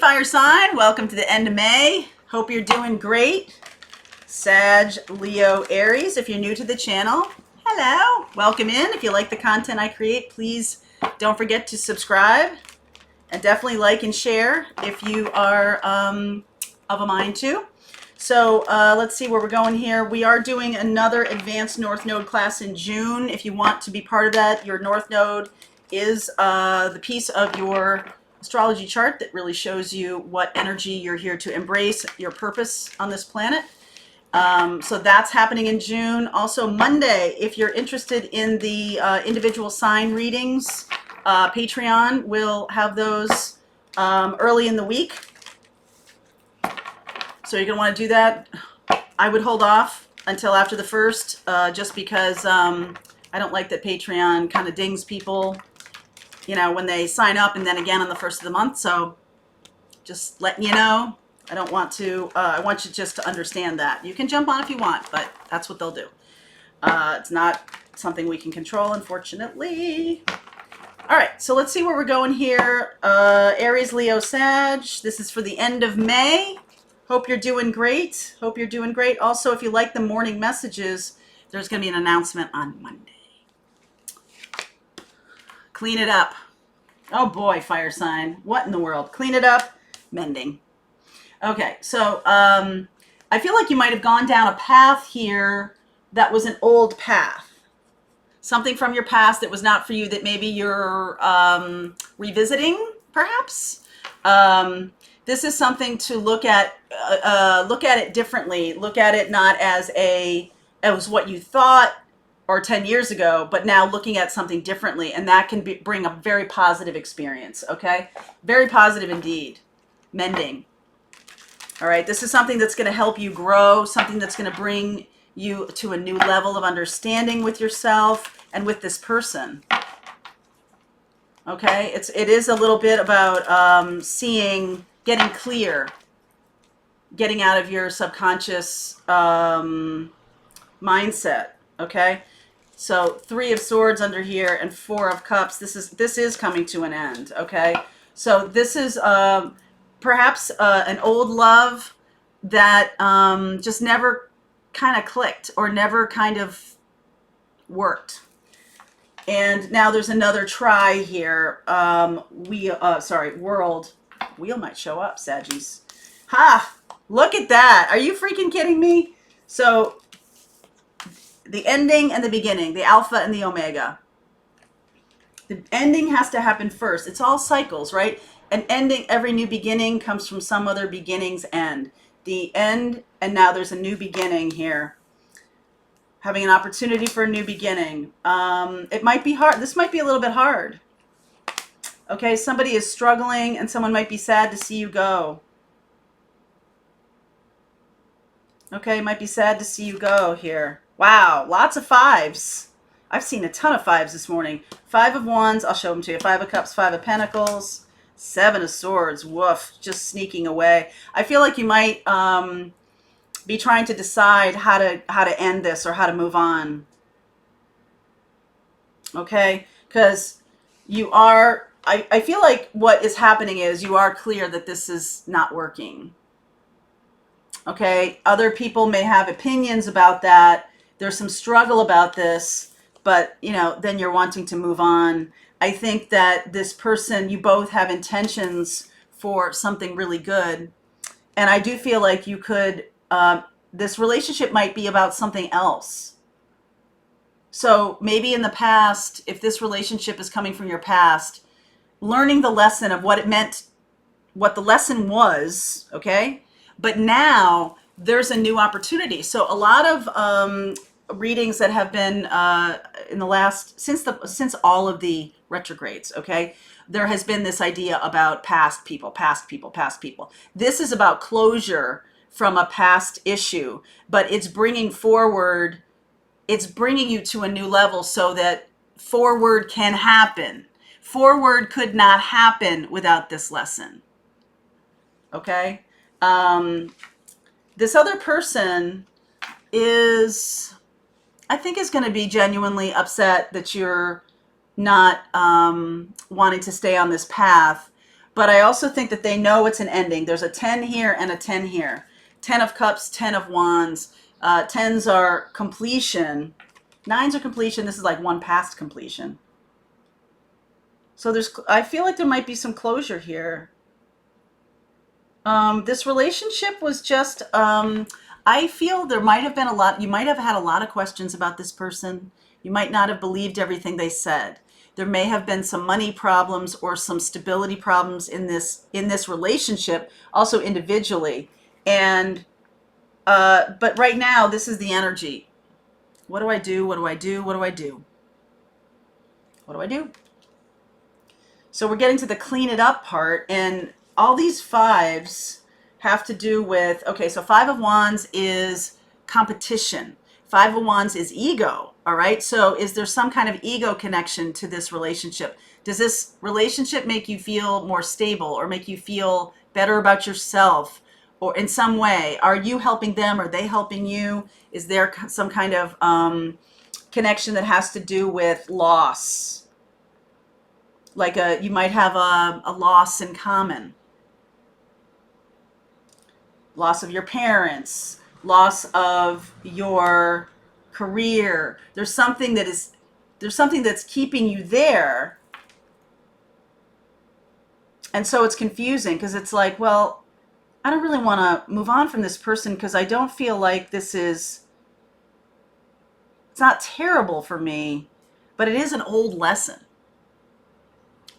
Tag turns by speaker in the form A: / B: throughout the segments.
A: fire sign. Welcome to the end of May. Hope you're doing great. Sag, Leo, Aries. If you're new to the channel, hello. Welcome in. If you like the content I create, please don't forget to subscribe. And definitely like and share if you are of a mind to. So let's see where we're going here. We are doing another Advanced North Node class in June. If you want to be part of that, your North Node is the piece of your astrology chart that really shows you what energy you're here to embrace, your purpose on this planet. So that's happening in June. Also Monday, if you're interested in the individual sign readings, Patreon will have those early in the week. So you're going to want to do that. I would hold off until after the 1st, just because I don't like that Patreon kind of dings people, you know, when they sign up and then again on the 1st of the month. So just letting you know, I don't want to, I want you just to understand that. You can jump on if you want, but that's what they'll do. It's not something we can control, unfortunately. All right, so let's see where we're going here. Aries, Leo, Sag. This is for the end of May. Hope you're doing great. Hope you're doing great. Also, if you like the morning messages, there's going to be an announcement on Monday. Clean it up. Oh boy, fire sign. What in the world? Clean it up. Mending. Okay, so I feel like you might have gone down a path here that was an old path. Something from your past that was not for you that maybe you're revisiting, perhaps. This is something to look at it differently. Look at it not as as what you thought or 10 years ago, but now looking at something differently, and that can bring a very positive experience, okay? Very positive indeed. Mending. All right, this is something that's going to help you grow, something that's going to bring you to a new level of understanding with yourself and with this person. Okay, it is a little bit about seeing, getting clear, getting out of your subconscious mindset. Okay, so 3 of Swords under here and 4 of Cups. This is coming to an end. Okay, so this is perhaps an old love that just never kind of clicked or never kind of worked. And now there's another try here. World. Wheel might show up, Saggies. Ha! Look at that. Are you freaking kidding me? So the ending and the beginning, the alpha and the omega. The ending has to happen first. It's all cycles, right? An ending, every new beginning comes from some other beginning's end. The end, and now there's a new beginning here. Having an opportunity for a new beginning. It might be hard. This might be a little bit hard. Okay, somebody is struggling and someone might be sad to see you go. Okay, might be sad to see you go here. Wow, lots of 5s. I've seen a ton of 5s this morning. 5 of Wands, I'll show them to you. 5 of Cups, 5 of Pentacles, 7 of Swords. Woof, just sneaking away. I feel like you might be trying to decide how to end this or how to move on. Okay, because you are, I feel like what is happening is you are clear that this is not working. Okay, other people may have opinions about that. There's some struggle about this, but you know, then you're wanting to move on. I think that this person, you both have intentions for something really good. And I do feel like you could, this relationship might be about something else. So maybe in the past, if this relationship is coming from your past, learning the lesson of what it meant, what the lesson was, okay? But now there's a new opportunity. So a lot of readings that have been in the last, since all of the retrogrades, okay? There has been this idea about past people, past people, past people. This is about closure from a past issue, but it's bringing forward, it's bringing you to a new level so that forward can happen. Forward could not happen without this lesson. Okay? This other person is, I think, is going to be genuinely upset that you're not wanting to stay on this path. But I also think that they know it's an ending. There's a 10 here and a 10 here. 10 of cups, 10 of wands. Tens are completion. Nines are completion. This is like one past completion. So I feel like there might be some closure here. This relationship was just, I feel there might have been you might have had a lot of questions about this person. You might not have believed everything they said. There may have been some money problems or some stability problems in this relationship, also individually. And, but right now, this is the energy. What do I do? What do I do? What do I do? What do I do? So we're getting to the clean it up part, and all these fives have to do with, okay, so Five of Wands is competition. Five of Wands is ego, all right? So is there some kind of ego connection to this relationship? Does this relationship make you feel more stable or make you feel better about yourself or in some way? Are you helping them? Are they helping you? Is there some kind of connection that has to do with loss? Like you might have a loss in common. Loss of your parents, loss of your career. There's something that's keeping you there. And so it's confusing because it's like, well, I don't really want to move on from this person because I don't feel like it's not terrible for me, but it is an old lesson.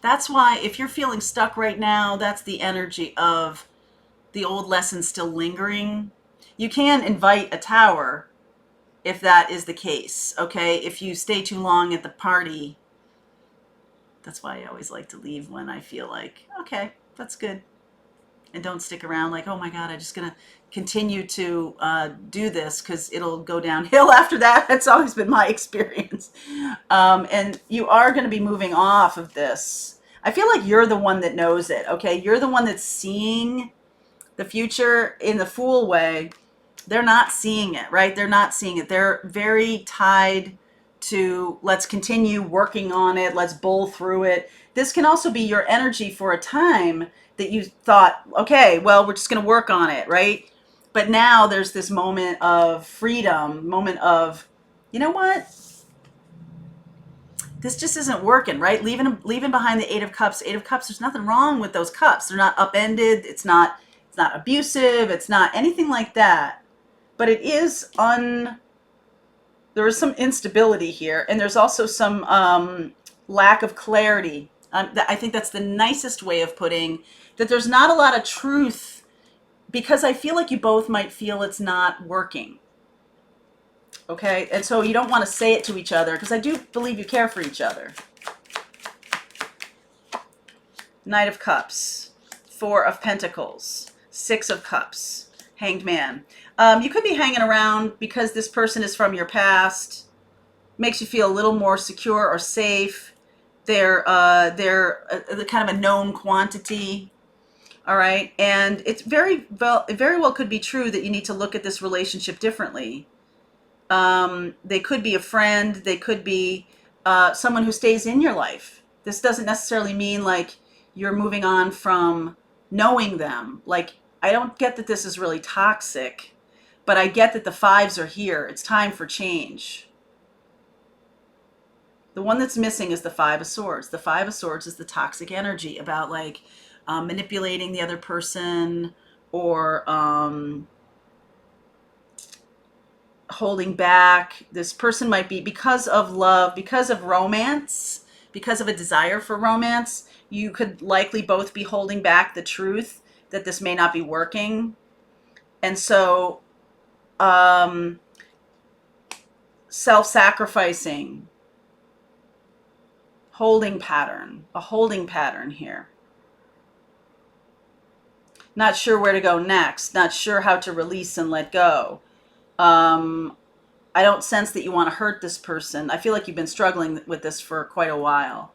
A: That's why if you're feeling stuck right now, that's the energy of the old lesson still lingering. You can invite a tower if that is the case, okay? If you stay too long at the party, that's why I always like to leave when I feel like, okay, that's good. And don't stick around like, oh my God, I'm just gonna continue to do this because it'll go downhill after that. That's always been my experience. And you are gonna be moving off of this. I feel like you're the one that knows it, okay? You're the one that's seeing the future in the Fool way. They're not seeing it, right? They're not seeing it. They're very tied to let's continue working on it. Let's bowl through it. This can also be your energy for a time that you thought, okay, well, we're just going to work on it, right? But now there's this moment of freedom, moment of, you know what? This just isn't working, right? Leaving behind the Eight of Cups. Eight of Cups, there's nothing wrong with those cups. They're not upended. It's not abusive. It's not anything like that. But it is there is some instability here, and there's also some lack of clarity. I think that's the nicest way of putting that. There's not a lot of truth because I feel like you both might feel it's not working. Okay, and so you don't want to say it to each other because I do believe you care for each other. Knight of Cups, Four of Pentacles, Six of Cups, Hanged Man. You could be hanging around because this person is from your past, makes you feel a little more secure or safe. They're kind of a known quantity. All right, and it very well could be true that you need to look at this relationship differently. They could be a friend. They could be someone who stays in your life. This doesn't necessarily mean like you're moving on from knowing them. Like, I don't get that this is really toxic, but I get that the fives are here. It's time for change. The one that's missing is the Five of Swords. The Five of Swords is the toxic energy about like manipulating the other person or holding back. This person might be, because of love, because of romance, because of a desire for romance, you could likely both be holding back the truth that this may not be working. And so self-sacrificing, a holding pattern here. Not sure where to go next, not sure how to release and let go. I don't sense that you want to hurt this person. I feel like you've been struggling with this for quite a while.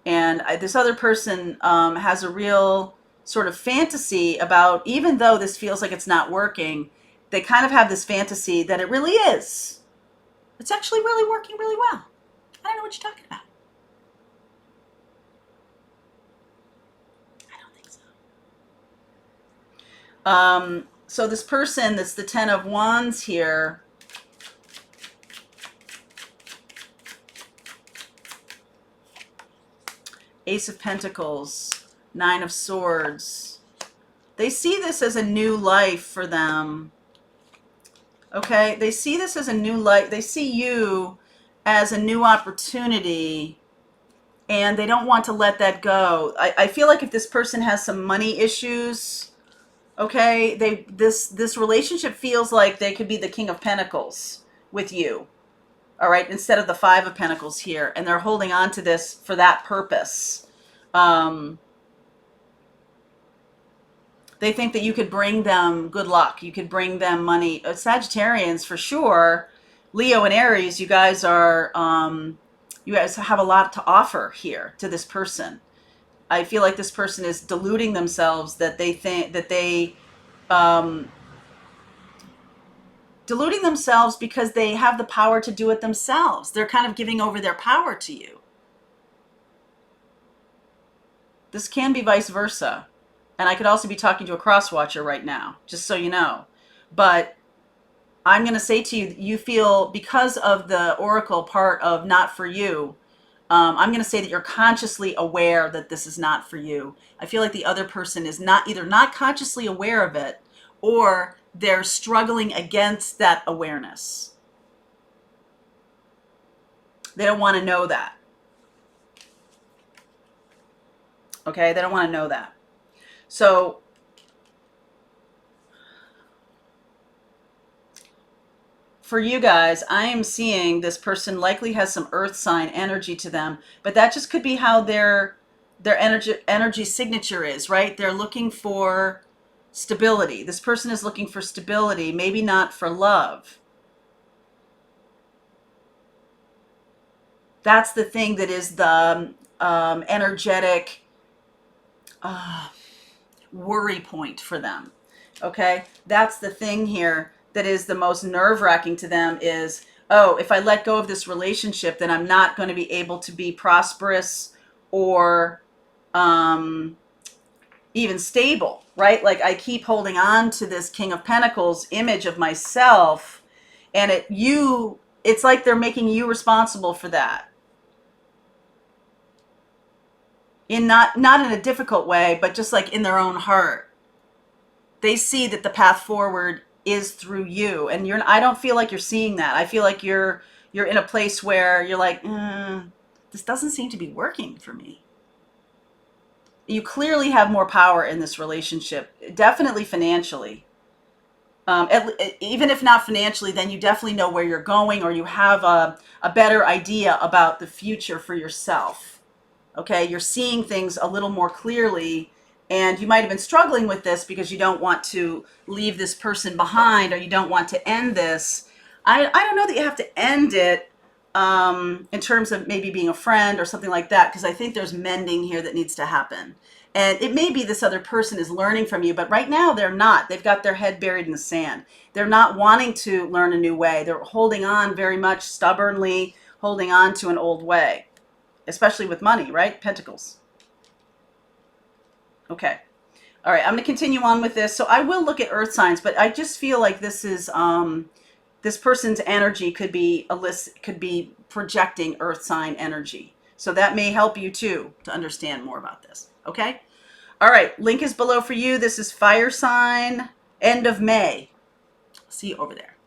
A: And this other person has a real sort of fantasy about, even though this feels like it's not working, they kind of have this fantasy that it really is. It's actually really working really well. I don't know what you're talking about. So this person that's the 10 of Wands here, Ace of Pentacles, Nine of Swords. They see this as a new life for them. Okay, they see this as a new life. They see you as a new opportunity, and they don't want to let that go. I feel like if this person has some money issues, okay, this relationship feels like they could be the King of Pentacles with you. All right, instead of the Five of Pentacles here, and they're holding on to this for that purpose. They think that you could bring them good luck. You could bring them money. Sagittarians, for sure. Leo and Aries, you guys are, you guys have a lot to offer here to this person. I feel like this person is deluding themselves that they think that deluding themselves because they have the power to do it themselves. They're kind of giving over their power to you. This can be vice versa. And I could also be talking to a cross-watcher right now, just so you know. But I'm going to say to you, you feel, because of the oracle part of not for you, I'm going to say that you're consciously aware that this is not for you. I feel like the other person is not either not consciously aware of it, or they're struggling against that awareness. They don't want to know that. Okay, they don't want to know that. So for you guys, I am seeing this person likely has some earth sign energy to them, but that just could be how their energy signature is, right? They're looking for stability. This person is looking for stability, maybe not for love. That's the thing that is the energetic worry point for them. Okay, that's the thing here that is the most nerve-wracking to them is, oh, if I let go of this relationship, then I'm not going to be able to be prosperous or even stable, right? Like I keep holding on to this King of Pentacles image of myself, and it's like they're making you responsible for that. In not in a difficult way, but just like in their own heart. They see that the path forward is through you, and I don't feel like you're seeing that. I feel like you're in a place where you're like, this doesn't seem to be working for me. You clearly have more power in this relationship, definitely financially. Even if not financially, then you definitely know where you're going, or you have a better idea about the future for yourself. Okay, you're seeing things a little more clearly, and you might have been struggling with this because you don't want to leave this person behind, or you don't want to end this. I don't know that you have to end it in terms of maybe being a friend or something like that, because I think there's mending here that needs to happen. And it may be this other person is learning from you, but right now they're not. They've got their head buried in the sand. They're not wanting to learn a new way. They're holding on very much stubbornly, holding on to an old way, especially with money, right? Pentacles. Okay. All right, I'm going to continue on with this. So I will look at earth signs, but I just feel like this is this person's energy could be projecting earth sign energy. So that may help you too to understand more about this. Okay? All right, link is below for you. This is fire sign, end of May. See you over there.